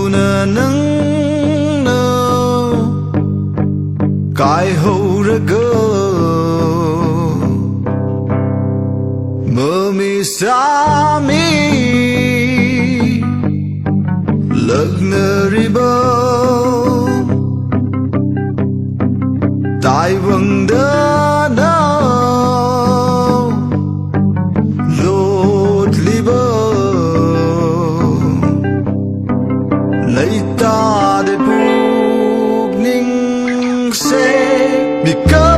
na nắng nơ cái hậu ra cơ mơ mi sa mi lợn nơ ri bơ tại vầng đá nào lột li bơ lấy ta để buộc ninh xe bị cớ